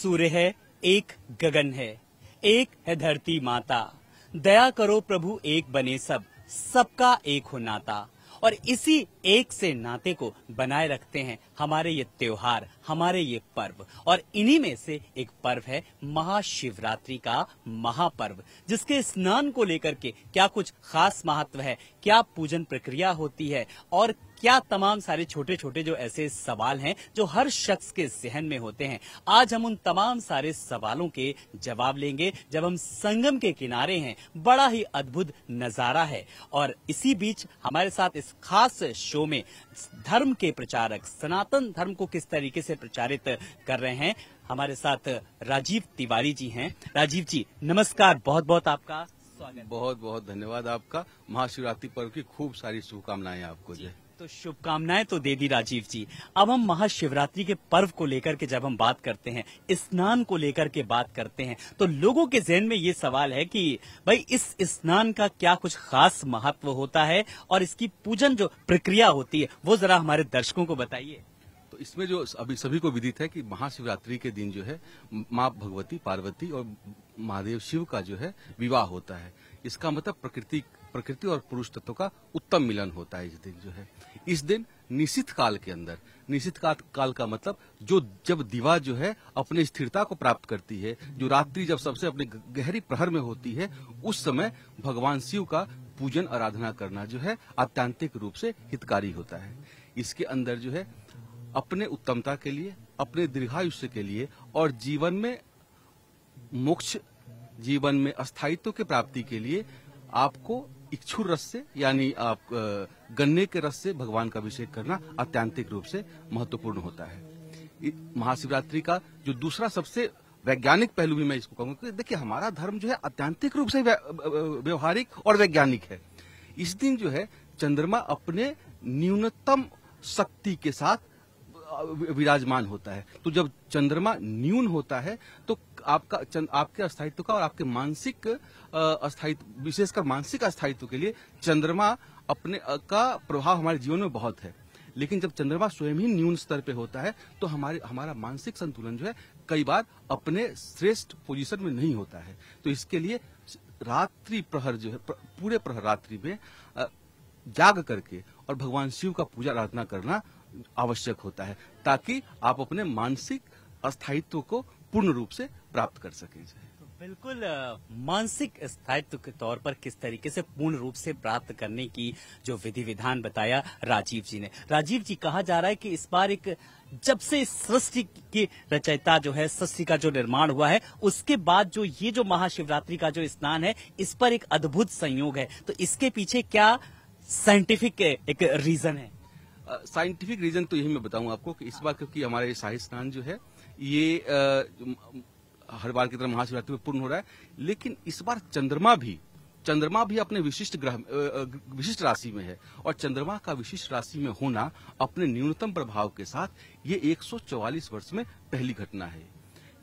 सूर्य है, एक गगन है, एक है धरती माता। दया करो प्रभु एक बने सब, सबका एक हो नाता। और इसी एक से नाते को बनाए रखते हैं हमारे ये त्योहार, हमारे ये पर्व। और इन्हीं में से एक पर्व है महाशिवरात्रि का महापर्व, जिसके स्नान को लेकर के क्या कुछ खास महत्व है, क्या पूजन प्रक्रिया होती है और क्या तमाम सारे छोटे छोटे जो ऐसे सवाल हैं जो हर शख्स के जहन में होते हैं। आज हम उन तमाम सारे सवालों के जवाब लेंगे जब हम संगम के किनारे हैं। बड़ा ही अद्भुत नजारा है। और इसी बीच हमारे साथ इस खास शो में धर्म के प्रचारक, सनातन धर्म को किस तरीके से प्रचारित कर रहे हैं, हमारे साथ राजीव तिवारी जी हैं। राजीव जी नमस्कार, बहुत बहुत आपका स्वागत। बहुत बहुत धन्यवाद आपका। महाशिवरात्रि पर्व की खूब सारी शुभकामनाएं आपको। जी तो शुभकामनाएं तो दे दी राजीव जी। अब हम महाशिवरात्रि के पर्व को लेकर के जब हम बात करते हैं, स्नान को लेकर के बात करते हैं, तो लोगों के जहन में ये सवाल है कि भाई इस स्नान का क्या कुछ खास महत्व होता है और इसकी पूजन जो प्रक्रिया होती है वो जरा हमारे दर्शकों को बताइए। तो इसमें जो अभी सभी को विदित है कि महाशिवरात्रि के दिन जो है माँ भगवती, पार्वती और महादेव शिव का जो है विवाह होता है। इसका मतलब प्रकृति और पुरुष तत्व का उत्तम मिलन होता है। इस दिन जो है, इस दिन निशित काल के अंदर, निशित काल का मतलब जब दिवा जो है अपने स्थिरता को प्राप्त करती है, जो रात्रि जब सबसे अपने गहरी प्रहर में होती है, उस समय भगवान शिव का पूजन आराधना करना जो है आत्यांतिक रूप से हितकारी होता है। इसके अंदर जो है अपने उत्तमता के लिए, अपने दीर्घायुष्य के लिए और जीवन में मोक्ष, जीवन में अस्थायित्व के प्राप्ति के लिए आपको इक्षुर रस से, यानी आप गन्ने के रस से भगवान का अभिषेक करना अत्यांतिक रूप से महत्वपूर्ण होता है। महाशिवरात्रि का जो दूसरा सबसे वैज्ञानिक पहलू भी मैं इसको कहूंगा कि देखिए हमारा धर्म जो है अत्यांतिक रूप से व्यवहारिक और वैज्ञानिक है। इस दिन जो है चंद्रमा अपने न्यूनतम शक्ति के साथ विराजमान होता है। तो जब चंद्रमा न्यून होता है तो आपके अस्थायित्व का और आपके मानसिक अस्थायित्व, विशेषकर मानसिक अस्थायित्व के लिए चंद्रमा अपने का प्रभाव हमारे जीवन में बहुत है। लेकिन जब चंद्रमा स्वयं ही न्यून स्तर पे होता है तो हमारा मानसिक संतुलन जो है कई बार अपने श्रेष्ठ पोजीशन में नहीं होता है। तो इसके लिए रात्रि प्रहर जो है, पूरे प्रहर रात्रि में जाग करके और भगवान शिव का पूजा आराधना करना आवश्यक होता है, ताकि आप अपने मानसिक अस्थायित्व को पूर्ण रूप से प्राप्त कर सकें। तो बिल्कुल मानसिक स्थायित्व के तौर पर किस तरीके से पूर्ण रूप से प्राप्त करने की जो विधि विधान बताया राजीव जी ने। राजीव जी, कहा जा रहा है कि इस बार एक जब से इस सृष्टि की रचयिता जो है, सृष्टि का जो निर्माण हुआ है, उसके बाद जो ये जो महाशिवरात्रि का जो स्नान है, इस पर एक अद्भुत संयोग है। तो इसके पीछे क्या साइंटिफिक एक रीजन है? साइंटिफिक रीजन तो यही मैं बताऊंगा आपको कि इस बार क्योंकि हमारे ये शाही स्नान जो है ये हर बार की तरह महाशिवरात्रि में पूर्ण हो रहा है, लेकिन इस बार चंद्रमा भी अपने विशिष्ट राशि में है। और चंद्रमा का विशिष्ट राशि में होना अपने न्यूनतम प्रभाव के साथ ये 144 वर्ष में पहली घटना है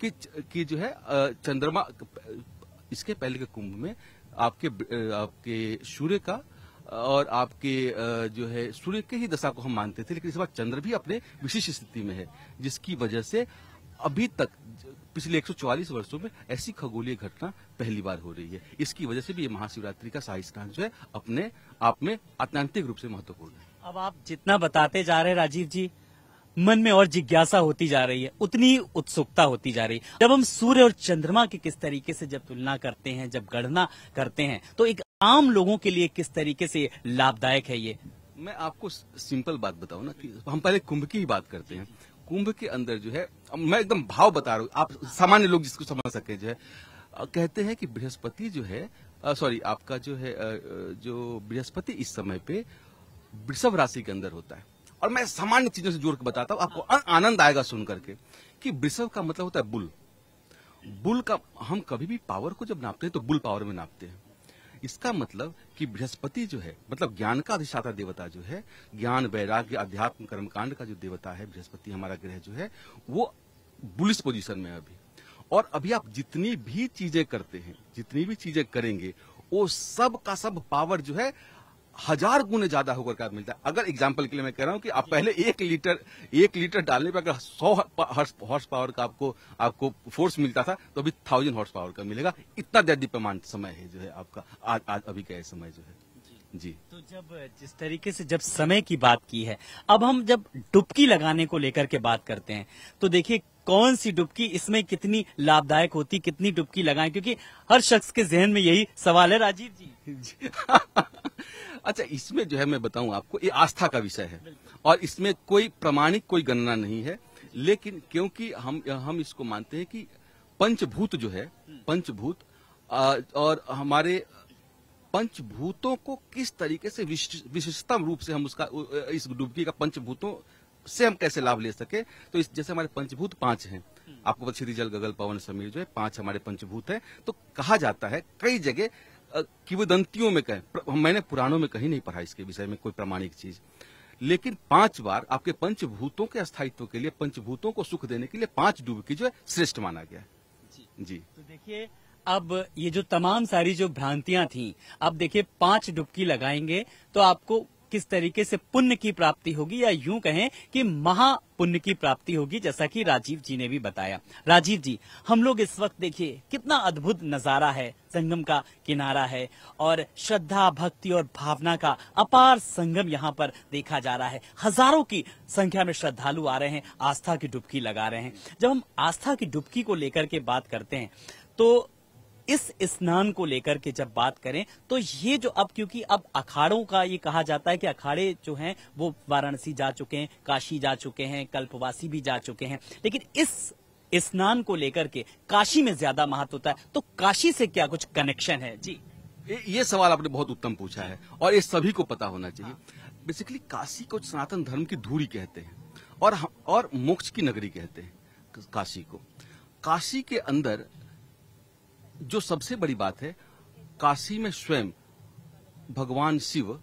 कि जो है चंद्रमा, इसके पहले के कुंभ में आपके सूर्य का और आपके जो है सूर्य के ही दशा को हम मानते थे, लेकिन इस बार चंद्र भी अपने विशिष्ट स्थिति में है, जिसकी वजह से अभी तक पिछले 144 वर्षों में ऐसी खगोलीय घटना पहली बार हो रही है। इसकी वजह से भी ये महाशिवरात्रि का शाही स्नान जो है अपने आप में आत्यांतिक रूप से महत्वपूर्ण है। अब आप जितना बताते जा रहे हैं राजीव जी, मन में और जिज्ञासा होती जा रही है, उतनी उत्सुकता होती जा रही है। जब हम सूर्य और चंद्रमा की किस तरीके से जब तुलना करते हैं, जब गणना करते हैं, तो एक आम लोगों के लिए किस तरीके से लाभदायक है ये? मैं आपको सिंपल बात बताऊं ना कि हम पहले कुंभ की ही बात करते हैं। कुंभ के अंदर जो है, मैं एकदम भाव बता रहा हूँ, आप सामान्य लोग जिसको समझ सके, जो है कहते हैं कि बृहस्पति जो है, आपका जो है जो बृहस्पति इस समय पे वृषभ राशि के अंदर होता है। और मैं सामान्य चीजों से जोड़ के बताता हूँ, आपको आनंद आएगा सुन करके कि वृषभ का मतलब होता है बुल का हम कभी भी पावर को जब नापते हैं तो बुल पावर में नापते हैं। इसका मतलब कि बृहस्पति जो है, मतलब ज्ञान का अधिष्ठाता देवता जो है, ज्ञान, वैराग्य, अध्यात्म, कर्मकांड का जो देवता है बृहस्पति, हमारा ग्रह जो है, वो बुलिश पोजीशन में है अभी। और अभी आप जितनी भी चीजें करते हैं, जितनी भी चीजें करेंगे, वो सब का सब पावर जो है 1000 गुने ज्यादा होकर के मिलता है। अगर एग्जाम्पल के लिए मैं कह रहा हूं कि आप पहले 1 लीटर डालने पर अगर 100 हॉर्स पावर का आपको फोर्स मिलता था, तो अभी 1000 हॉर्स पावर का मिलेगा। इतना देदीप्यमान समय है जो है आपका आज अभी का समय जो है जी। तो जिस तरीके से जब समय की बात की है, अब हम जब डुबकी लगाने को लेकर के बात करते हैं, तो देखिए कौन सी डुबकी इसमें कितनी लाभदायक होती, कितनी डुबकी लगाएं, क्योंकि हर शख्स के जहन में यही सवाल है राजीव जी। अच्छा, इसमें जो है मैं बताऊं आपको, ये आस्था का विषय है और इसमें कोई प्रमाणिक कोई गणना नहीं है, लेकिन क्योंकि हम इसको मानते हैं कि पंचभूत जो है, पंचभूत और हमारे पंचभूतों को किस तरीके से विशिष्टतम रूप से हम उसका इस डुबकी का पंचभूतों से हम कैसे लाभ ले सके। तो इस जैसे हमारे पंचभूत 5 हैं, आपको पता, क्षितिज, जल, गगन, पवन, समीर जो है 5 हमारे पंचभूत हैं। तो कहा जाता है कई जगह किंवदंतियों में कहें, मैंने पुराणों में कहीं नहीं पढ़ा इसके विषय में कोई प्रमाणिक चीज, लेकिन 5 बार आपके पंचभूतों के स्थायित्व के लिए, पंचभूतों को सुख देने के लिए 5 डुबकी जो है श्रेष्ठ माना गया है जी। तो देखिए, अब ये जो तमाम सारी जो भ्रांतियां थी, अब देखिए 5 डुबकी लगाएंगे तो आपको किस तरीके से पुण्य की प्राप्ति होगी, या यूं कहें कि महापुण्य की प्राप्ति होगी, जैसा कि राजीव जी ने भी बताया। राजीव जी, हम लोग इस वक्त देखिए कितना अद्भुत नजारा है, संगम का किनारा है और श्रद्धा, भक्ति और भावना का अपार संगम यहाँ पर देखा जा रहा है। हजारों की संख्या में श्रद्धालु आ रहे हैं, आस्था की डुबकी लगा रहे हैं। जब हम आस्था की डुबकी को लेकर के बात करते हैं, तो इस स्नान को लेकर के जब बात करें, तो ये जो अब, क्योंकि अब अखाड़ों का ये कहा जाता है कि अखाड़े जो हैं वो वाराणसी जा चुके हैं, काशी जा चुके हैं, कल्पवासी भी जा चुके हैं, लेकिन इस स्नान को लेकर के काशी में ज्यादा महत्व होता है। तो काशी से क्या कुछ कनेक्शन है जी? ये सवाल आपने बहुत उत्तम पूछा है और ये सभी को पता होना चाहिए। बेसिकली काशी को सनातन धर्म की धूरी कहते हैं और मोक्ष की नगरी कहते हैं काशी को। काशी के अंदर जो सबसे बड़ी बात है, काशी में स्वयं भगवान शिव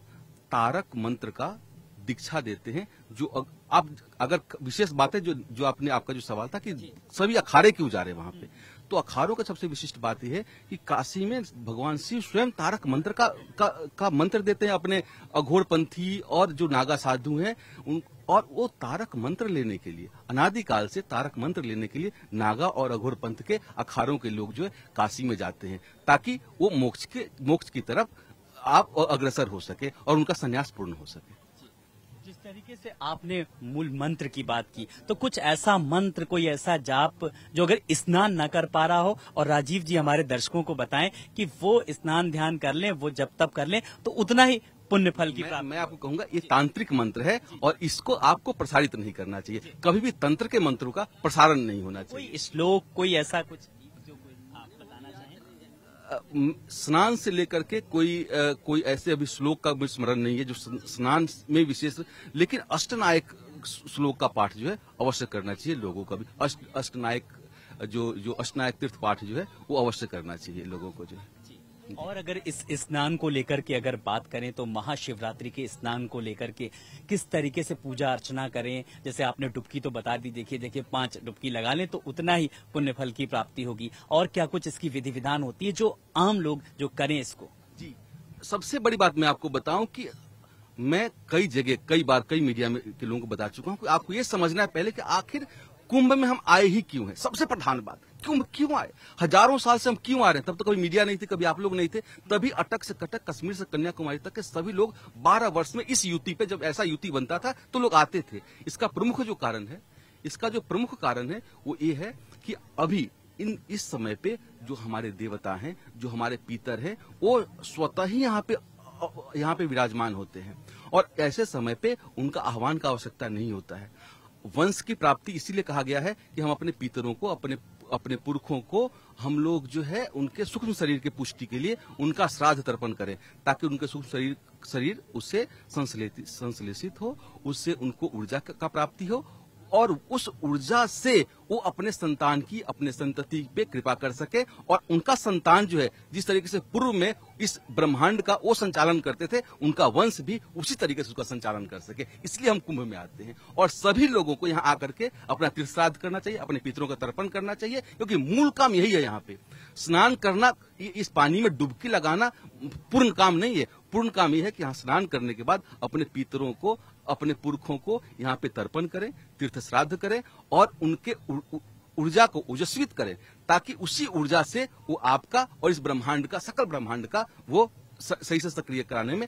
तारक मंत्र का दीक्षा देते हैं। जो आप अगर विशेष बात है जो आपका जो सवाल था कि सभी अखाड़े क्यों जा रहे हैं वहां पे, तो अखाड़ों का सबसे विशिष्ट बात यह है कि काशी में भगवान शिव स्वयं तारक मंत्र का मंत्र देते हैं अपने अघोरपंथी और जो नागा साधु हैं और वो तारक मंत्र लेने के लिए, अनादिकाल से तारक मंत्र लेने के लिए नागा और अघोर पंथ के अखाड़ों के लोग जो है काशी में जाते हैं, ताकि वो मोक्ष की तरफ आप अग्रसर हो सके और उनका संन्यास पूर्ण हो सके। जिस तरीके से आपने मूल मंत्र की बात की, तो कुछ ऐसा मंत्र, कोई ऐसा जाप जो अगर स्नान न कर पा रहा हो, और राजीव जी हमारे दर्शकों को बताएं कि वो स्नान ध्यान कर लें, वो जप तप कर लें, तो उतना ही पुण्य फल की प्राप्ति। मैं आपको कहूंगा ये तांत्रिक मंत्र है और इसको आपको प्रसारित नहीं करना चाहिए। कभी भी तंत्र के मंत्रों का प्रसारण नहीं होना चाहिए। कोई श्लोक, कोई ऐसा कुछ जो आप बताना चाहें? स्नान से लेकर के कोई ऐसे अभी श्लोक का स्मरण नहीं है जो स्नान में विशेष, लेकिन अष्टनायक श्लोक का पाठ जो है अवश्य करना चाहिए लोगों का भी। अष्टनायक जो अष्टनायक तीर्थ पाठ जो है वो अवश्य करना चाहिए लोगों को जो है। और अगर इस स्नान को लेकर के अगर बात करें, तो महाशिवरात्रि के स्नान को लेकर के किस तरीके से पूजा अर्चना करें? जैसे आपने डुबकी तो बता दी, देखिए 5 डुबकी लगा लें तो उतना ही पुण्य फल की प्राप्ति होगी। और क्या कुछ इसकी विधि विधान होती है जो आम लोग जो करें इसको? जी, सबसे बड़ी बात मैं आपको बताऊं कि मैं कई बार कई मीडिया में के लोगों को बता चुका हूं कि आपको ये समझना है पहले कि आखिर कुंभ में हम आए ही क्यों हैं। सबसे प्रधान बात, कुंभ क्यों आए, हजारों साल से हम क्यों आ रहे हैं। तब तो कभी मीडिया नहीं थी, कभी आप लोग नहीं थे, तभी अटक से कटक, कश्मीर से कन्याकुमारी तक के सभी लोग 12 वर्ष में इस युति पे, जब ऐसा युति बनता था तो लोग आते थे। इसका प्रमुख कारण है वो ये है कि अभी इस समय पे जो हमारे देवता हैं, जो हमारे पितर हैं, वो स्वतः ही यहाँ पे विराजमान होते हैं और ऐसे समय पे उनका आह्वान का आवश्यकता नहीं होता है। वंश की प्राप्ति इसीलिए कहा गया है कि हम अपने पितरों को, अपने पुरखों को हम लोग जो है उनके सूक्ष्म शरीर की पुष्टि के लिए उनका श्राद्ध तर्पण करें, ताकि उनके सूक्ष्म शरीर उससे संश्लेषित हो, उससे उनको ऊर्जा का प्राप्ति हो और उस ऊर्जा से वो अपने संतान की, अपने संतति पे कृपा कर सके और उनका संतान जो है, जिस तरीके से पूर्व में इस ब्रह्मांड का वो संचालन करते थे, उनका वंश भी उसी तरीके से उसका संचालन कर सके। इसलिए हम कुंभ में आते हैं और सभी लोगों को यहाँ आकर के अपना तीर्थ श्राद्ध करना चाहिए, अपने पितरों का तर्पण करना चाहिए, क्योंकि मूल काम यही है। यहाँ पे स्नान करना, इस पानी में डुबकी लगाना पूर्ण काम नहीं है। पूर्ण काम यह है कि यहाँ स्नान करने के बाद अपने पितरों को, अपने पुरखों को यहाँ पे तर्पण करें, तीर्थ श्राद्ध करें और उनके ऊर्जा को ओजस्वित करें, ताकि उसी ऊर्जा से वो आपका और इस ब्रह्मांड का, सकल ब्रह्मांड का वो सही से सक्रिय कराने में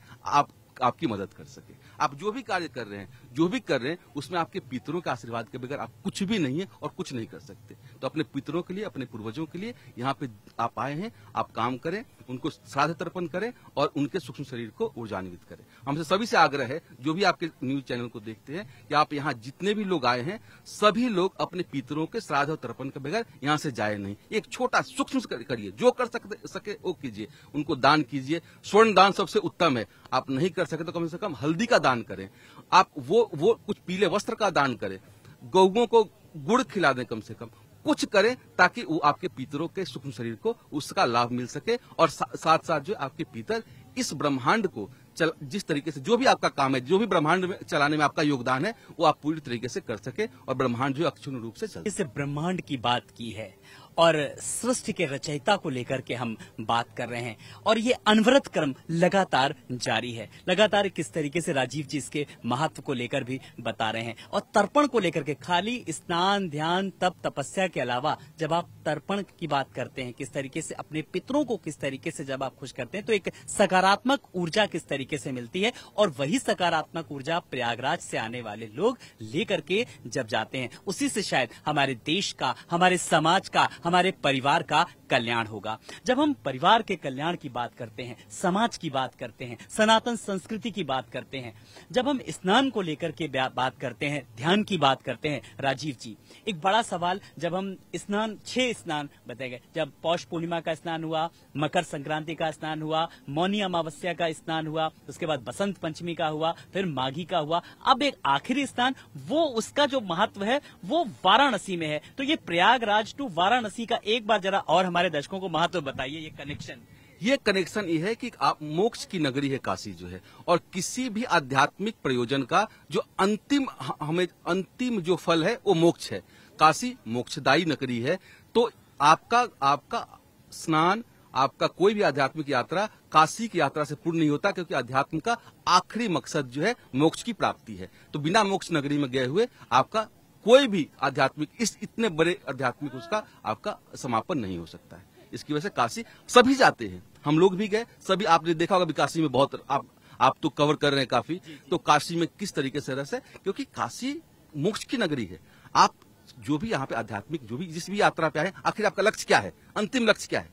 आपकी मदद कर सके। आप जो भी कार्य कर रहे हैं, उसमें आपके पितरों के आशीर्वाद के बगैर आप कुछ भी नहीं है और कुछ नहीं कर सकते। तो अपने पितरों के लिए, अपने पूर्वजों के लिए यहाँ पे आप आए हैं, आप काम करें, उनको श्राद्ध तर्पण करें और उनके सूक्ष्म शरीर को ऊर्जान्वित करें। हमसे सभी से आग्रह है, जो भी आपके न्यूज चैनल को देखते हैं, कि आप यहाँ जितने भी लोग आए हैं, सभी लोग अपने पितरों के श्राद्ध और तर्पण के बगैर यहाँ से जाए नहीं। एक छोटा सूक्ष्म करिए, जो कर सके वो कीजिए, उनको दान कीजिए। स्वर्ण दान सबसे उत्तम है। आप नहीं कर सके तो कम से कम हल्दी का दान करें, आप वो कुछ पीले वस्त्र का दान करें, गौओं को गुड़ खिला दें, कम से कम कुछ करें, ताकि वो आपके पितरों के सूक्ष्म शरीर को उसका लाभ मिल सके। और साथ साथ जो आपके पितर इस ब्रह्मांड को जिस तरीके से, जो भी आपका काम है, जो भी ब्रह्मांड में चलाने में आपका योगदान है, वो आप पूरी तरीके से कर सके और ब्रह्मांड जो अक्षुण्ण रूप से चले। इस ब्रह्मांड की बात की है और सृष्टि के रचयिता को लेकर के हम बात कर रहे हैं, और ये अनवरत क्रम लगातार जारी है। लगातार किस तरीके से राजीव जी इसके महत्व को लेकर भी बता रहे हैं, और तर्पण को लेकर के खाली स्नान, ध्यान, तप, तपस्या के अलावा जब आप तर्पण की बात करते हैं, किस तरीके से अपने पितरों को, किस तरीके से जब आप खुश करते हैं, तो एक सकारात्मक ऊर्जा किस तरीके से मिलती है, और वही सकारात्मक ऊर्जा प्रयागराज से आने वाले लोग लेकर के जब जाते हैं, उसी से शायद हमारे देश का, हमारे समाज का, हमारे परिवार का कल्याण होगा। जब हम परिवार के कल्याण की बात करते हैं, समाज की बात करते हैं, सनातन संस्कृति की बात करते हैं, जब हम स्नान को लेकर के बात करते हैं, ध्यान की बात करते हैं, राजीव जी, एक बड़ा सवाल, जब हम स्नान, 6 स्नान बताए गए, जब पौष पूर्णिमा का स्नान हुआ, मकर संक्रांति का स्नान हुआ, मौनी अमावस्या का स्नान हुआ, उसके बाद बसंत पंचमी का हुआ, फिर माघी का हुआ, अब एक आखिरी स्नान, वो उसका जो महत्व है वो वाराणसी में है। तो ये प्रयागराज टू वाराणसी का एक बार जरा और हमारे दर्शकों को महत्व बताइए, ये कनेक्शन। ये कनेक्शन ये है कि आप, मोक्ष की नगरी है काशी जो है, और किसी भी आध्यात्मिक प्रयोजन का जो अंतिम जो फल है वो मोक्ष है। काशी मोक्षदायी नगरी है। तो आपका स्नान, आपका कोई भी आध्यात्मिक यात्रा काशी की यात्रा से पूर्ण नहीं होता, क्योंकि अध्यात्म का आखिरी मकसद जो है मोक्ष की प्राप्ति है। तो बिना मोक्ष नगरी में गए हुए आपका कोई भी आध्यात्मिक, इतने बड़े आध्यात्मिक उसका आपका समापन नहीं हो सकता है। इसकी वजह से काशी सभी जाते हैं, हम लोग भी गए, सभी, आपने देखा होगा भी काशी में बहुत, आप तो कवर कर रहे हैं काफी, तो काशी में किस तरीके से रस है, क्योंकि काशी मोक्ष की नगरी है। आप जो भी यहाँ पे आध्यात्मिक, जो भी जिस भी यात्रा पे आए, आखिर आपका लक्ष्य क्या है, अंतिम लक्ष्य क्या है?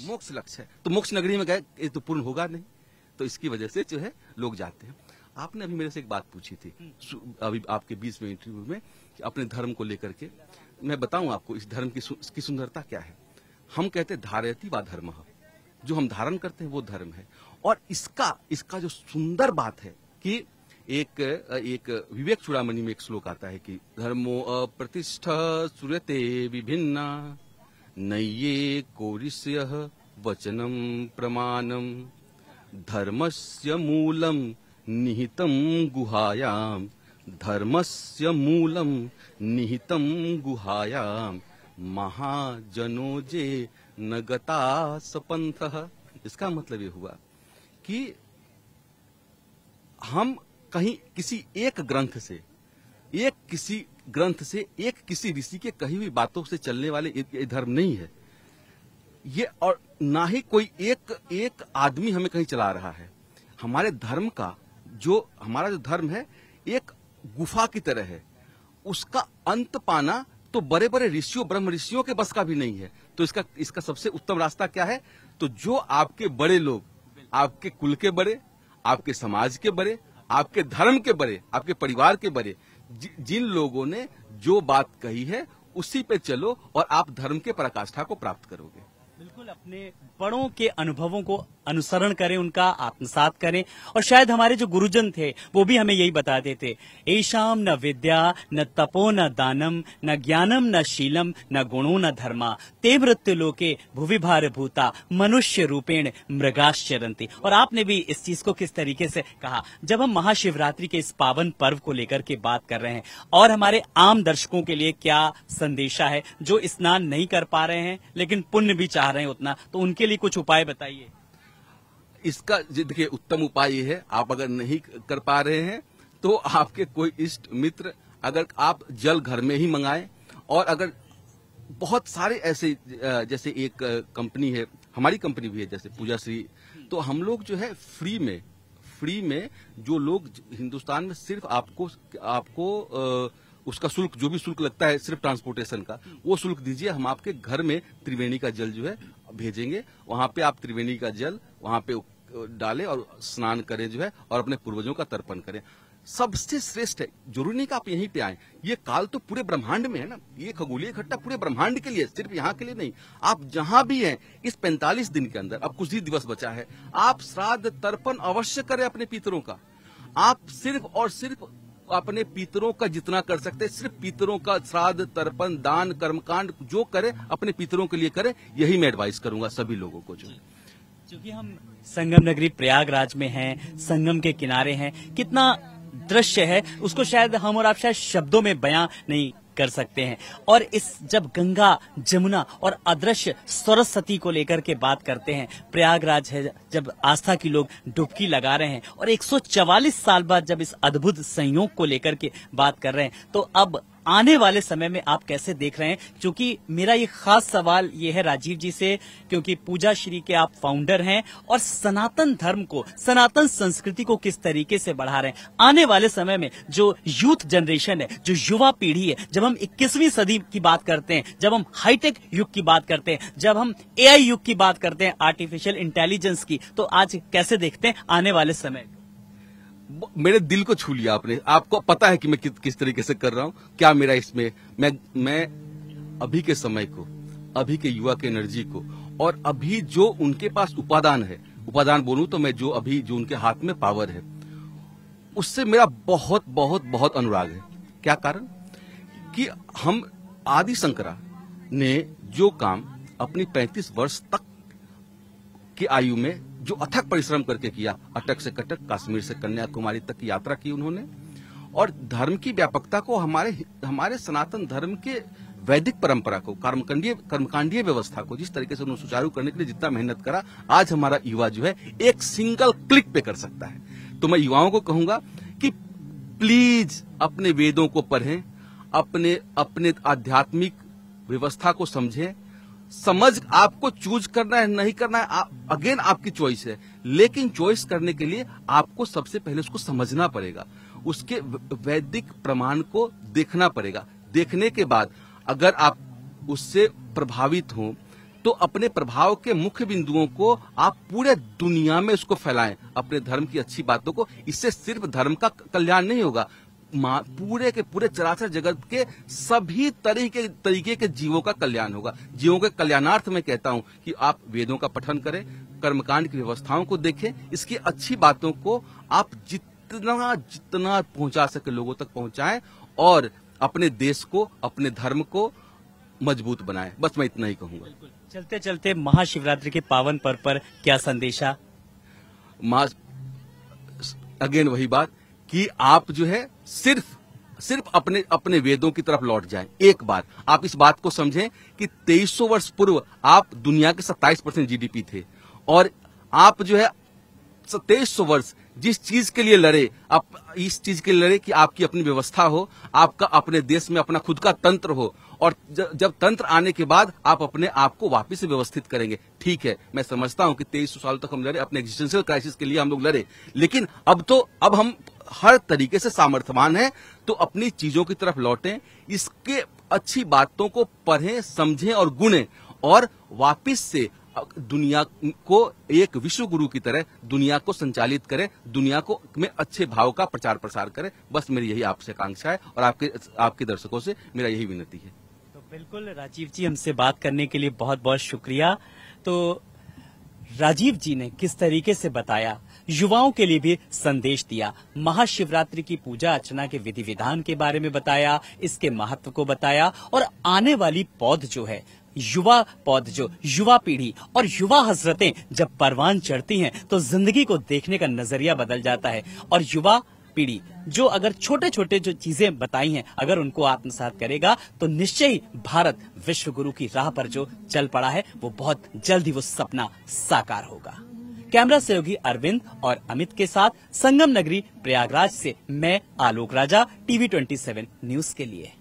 मोक्ष लक्ष्य है। तो मोक्ष नगरी में गए, ये तो पूर्ण होगा नहीं। तो इसकी वजह से जो है लोग जाते हैं। आपने अभी मेरे से एक बात पूछी थी अभी आपके 20 में इंटरव्यू में, अपने धर्म को लेकर के। मैं बताऊं आपको इस धर्म की सुंदरता क्या है। हम कहते हैं धारयति वा धर्म, जो हम धारण करते हैं वो धर्म है। और इसका जो सुंदर बात है कि एक विवेक चूड़ामणि में एक श्लोक आता है कि धर्मो अप्रतिष्ठा सूर्यते विभिन्ना नये कोरिष्यः वचनम प्रमाणम धर्मस्य मूलम निहितं गुहायां धर्मस्य मूलम निहितं गुहायां महाजनो जे न गता सपंथः। इसका मतलब ये हुआ कि हम कहीं किसी एक ग्रंथ से, किसी ऋषि के कही हुई बातों से चलने वाले ये धर्म नहीं है ये, और ना ही कोई एक आदमी हमें कहीं चला रहा है। हमारे धर्म का हमारा जो धर्म है एक गुफा की तरह है। उसका अंत पाना तो बड़े बड़े ऋषियों, ब्रह्म ऋषियों के बस का भी नहीं है। तो इसका सबसे उत्तम रास्ता क्या है? तो जो आपके बड़े लोग, आपके कुल के बड़े, आपके समाज के बड़े, आपके धर्म के बड़े, आपके परिवार के बड़े, जिन लोगों ने जो बात कही है उसी पे चलो और आप धर्म के पराकाष्ठा को प्राप्त करोगे। बिल्कुल। अपने बड़ों के अनुभवों को अनुसरण करें, उनका आत्मसात करें। और शायद हमारे जो गुरुजन थे वो भी हमें यही बताते थे, ऐशाम न विद्या न तपो न दानम न ज्ञानम न शीलम न गुणो न धर्मा ते मृत्यु लोके भुवि भार भूता मनुष्य रूपेण मृगाश्चरन्ति। और आपने भी इस चीज को किस तरीके से कहा। जब हम महाशिवरात्रि के इस पावन पर्व को लेकर के बात कर रहे हैं, और हमारे आम दर्शकों के लिए क्या संदेशा है जो स्नान नहीं कर पा रहे हैं लेकिन पुण्य भी चाह रहे हैं उतना, तो उनके लिए कुछ उपाय बताइए। इसका देखिए उत्तम उपाय ये है, आप अगर नहीं कर पा रहे हैं तो आपके कोई इष्ट मित्र, अगर आप जल घर में ही मंगाएं। और अगर बहुत सारे ऐसे, जैसे एक कंपनी है, हमारी कंपनी भी है जैसे पूजा श्री, तो हम लोग जो है फ्री में जो लोग हिंदुस्तान में सिर्फ आपको उसका शुल्क, जो भी शुल्क लगता है सिर्फ ट्रांसपोर्टेशन का, वो शुल्क दीजिए, हम आपके घर में त्रिवेणी का जल जो है भेजेंगे। वहां पे आप त्रिवेणी का जल वहां पे डालें और स्नान करें जो है, और अपने पूर्वजों का तर्पण करें। सबसे श्रेष्ठ है, जरूरी नहीं कि आप यहीं पे आए, ये काल तो पूरे ब्रह्मांड में है ना, ये खगोलीय घटना पूरे ब्रह्मांड के लिए, सिर्फ यहाँ के लिए नहीं। आप जहां भी हैं इस 45 दिन के अंदर, अब कुछ ही दिवस बचा है, आप श्राद्ध तर्पण अवश्य करें अपने पितरों का। आप सिर्फ और सिर्फ अपने पितरों का जितना कर सकते हैं, सिर्फ पितरों का श्राद्ध तर्पण दान कर्मकांड जो करें अपने पितरों के लिए करें, यही मैं एडवाइस करूंगा सभी लोगों को। जो क्योंकि हम संगम नगरी प्रयागराज में हैं, संगम के किनारे हैं, कितना दृश्य है उसको शायद हम और आप शायद शब्दों में बयां नहीं कर सकते हैं। और इस जब गंगा जमुना और अदृश्य सरस्वती को लेकर के बात करते हैं, प्रयागराज है जब आस्था की लोग डुबकी लगा रहे हैं, और 144 साल बाद जब इस अद्भुत संयोग को लेकर के बात कर रहे हैं, तो अब आने वाले समय में आप कैसे देख रहे हैं। क्योंकि मेरा ये खास सवाल ये है राजीव जी से, क्योंकि पूजा श्री के आप फाउंडर हैं और सनातन धर्म को, सनातन संस्कृति को किस तरीके से बढ़ा रहे हैं। आने वाले समय में जो यूथ जनरेशन है, जो युवा पीढ़ी है, जब हम 21वीं सदी की बात करते हैं, जब हम हाईटेक युग की बात करते हैं, जब हम एआई युग की बात करते हैं, आर्टिफिशियल इंटेलिजेंस की, तो आज कैसे देखते हैं आने वाले समय। मेरे दिल को छू लिया आपने। आपको पता है कि मैं किस तरीके से कर रहा हूं, क्या मेरा इसमें मैं अभी के समय को, अभी के युवा के एनर्जी को, और अभी जो उनके पास उपादान है, उपादान बोलूं तो मैं जो उनके हाथ में पावर है, उससे मेरा बहुत बहुत बहुत अनुराग है। क्या कारण कि हम आदि शंकरा ने जो काम अपनी 35 वर्ष तक की आयु में जो अथक परिश्रम करके किया, अटक से कटक, कश्मीर से कन्याकुमारी तक की यात्रा की उन्होंने, और धर्म की व्यापकता को, हमारे सनातन धर्म के वैदिक परंपरा को, कर्मकांडीय व्यवस्था को जिस तरीके से उन्होंने सुचारू करने के लिए जितना मेहनत करा, आज हमारा युवा जो है एक सिंगल क्लिक पे कर सकता है। तो मैं युवाओं को कहूंगा कि प्लीज अपने वेदों को पढ़ें, अपने आध्यात्मिक व्यवस्था को समझें। समझ आपको चूज करना है नहीं करना है, अगेन आपकी चॉइस है, लेकिन चॉइस करने के लिए आपको सबसे पहले उसको समझना पड़ेगा, उसके वैदिक प्रमाण को देखना पड़ेगा। देखने के बाद अगर आप उससे प्रभावित हो तो अपने प्रभाव के मुख्य बिंदुओं को आप पूरे दुनिया में उसको फैलाएं, अपने धर्म की अच्छी बातों को। इससे सिर्फ धर्म का कल्याण नहीं होगा, पूरे के पूरे चराचर जगत के सभी तरीके के जीवों का कल्याण होगा। जीवों के कल्याणार्थ में कहता हूं कि आप वेदों का पठन करें, कर्मकांड की व्यवस्थाओं को देखें, इसकी अच्छी बातों को आप जितना पहुंचा सके लोगों तक पहुंचाएं, और अपने देश को, अपने धर्म को मजबूत बनाएं। बस मैं इतना ही कहूंगा। चलते चलते महाशिवरात्रि के पावन पर्व पर क्या संदेशा। अगेन वही बात कि आप जो है सिर्फ अपने वेदों की तरफ लौट जाएं। एक बार आप इस बात को समझें कि 2300 वर्ष पूर्व आप दुनिया के 27% जीडीपी थे, और आप जो है 2300 वर्ष जिस चीज के लिए लड़े, आप इस चीज के लिए लड़े कि आपकी अपनी व्यवस्था हो, आपका अपने देश में अपना खुद का तंत्र हो, और जब तंत्र आने के बाद आप अपने आप को वापस से व्यवस्थित करेंगे। ठीक है, मैं समझता हूं कि 2300 साल तक हम लड़े, अपने एग्जिस्टेंशियल क्राइसिस के लिए हम लोग लड़े, लेकिन अब हम हर तरीके से सामर्थ्यवान हैं, तो अपनी चीजों की तरफ लौटें, इसके अच्छी बातों को पढ़ें, समझें और गुनें, और वापस से दुनिया को एक विश्व गुरु की तरह दुनिया को संचालित करें, दुनिया को में अच्छे भाव का प्रचार प्रसार करें। बस मेरी यही आपसे आकांक्षा है, और आपके दर्शकों से मेरा यही विनती है। तो बिल्कुल राजीव जी, हमसे बात करने के लिए बहुत बहुत शुक्रिया। तो राजीव जी ने किस तरीके से बताया, युवाओं के लिए भी संदेश दिया, महाशिवरात्रि की पूजा अर्चना के विधि विधान के बारे में बताया, इसके महत्व को बताया और आने वाली पौध जो है, युवा पौध जो युवा पीढ़ी और युवा हजरतें जब परवान चढ़ती हैं तो जिंदगी को देखने का नजरिया बदल जाता है। और युवा पीढ़ी जो अगर छोटे छोटे जो चीजें बताई हैं अगर उनको आत्मसात करेगा तो निश्चय ही भारत विश्व गुरु की राह पर जो चल पड़ा है वो बहुत जल्द ही वो सपना साकार होगा। कैमरा सहयोगी अरविंद और अमित के साथ संगम नगरी प्रयागराज से मैं आलोक राजा, TV 27 न्यूज के लिए।